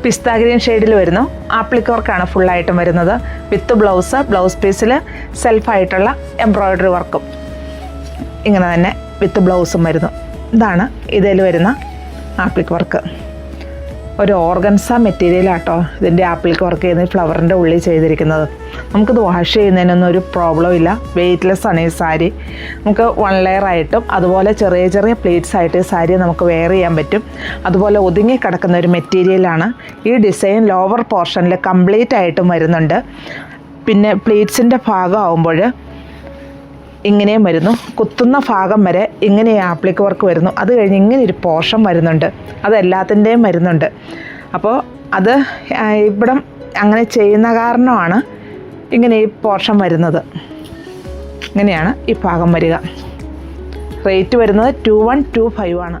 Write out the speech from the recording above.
പിസ്ത green ഷെയ്ഡിൽ വരുന്നു. Appliqué വർക്കാണ് ഫുള്ളായിട്ടും വരുന്നത്. വിത്ത് ബ്ലൗസ് പീസിൽ സെൽഫായിട്ടുള്ള എംബ്രോയ്ഡറി വർക്കും ഇങ്ങനെ തന്നെ വിത്ത് ബ്ലൗസും വരുന്നു. ഇതാണ് ഇതിൽ വരുന്ന ആപ്ലിക് വർക്ക്. ഒരു ഓർഗൻസ മെറ്റീരിയലാട്ടോ ഇതിൻ്റെ ആപ്ലിക് വർക്ക് ചെയ്യുന്നത്, ഫ്ലവറിൻ്റെ ഉള്ളിൽ ചെയ്തിരിക്കുന്നത്. നമുക്കിത് വാഷ് ചെയ്യുന്നതിനൊന്നും ഒരു പ്രോബ്ലം ഇല്ല. വെയ്റ്റ്ലെസ് ആണ് ഈ സാരി. നമുക്ക് 1 ലെയർ ആയിട്ടും അതുപോലെ ചെറിയ ചെറിയ പ്ലീറ്റ്സ് ആയിട്ട് ഈ സാരി നമുക്ക് വെയർ ചെയ്യാൻ പറ്റും. അതുപോലെ ഒതുങ്ങി കിടക്കുന്ന ഒരു മെറ്റീരിയലാണ്. ഈ ഡിസൈൻ ലോവർ പോർഷനിൽ കംപ്ലീറ്റ് ആയിട്ടും വരുന്നുണ്ട്. പിന്നെ പ്ലീറ്റ്സിൻ്റെ ഭാഗം ആകുമ്പോൾ ഇങ്ങനെയും വരുന്നു. കുത്തുന്ന ഭാഗം വരെ ഇങ്ങനെ ആപ്ലിക് വർക്ക് വരുന്നു. അത് കഴിഞ്ഞ് ഇങ്ങനെ ഒരു പോർഷൻ വരുന്നുണ്ട്. അതെല്ലാത്തിൻ്റെയും വരുന്നുണ്ട്. അപ്പോൾ അത് ഇവിടം അങ്ങനെ ചെയ്യുന്ന കാരണമാണ് ഇങ്ങനെ ഈ പോർഷൻ വരുന്നത്. ഇങ്ങനെയാണ് ഈ ഭാഗം വരിക. റേറ്റ് വരുന്നത് 2125 ആണ്.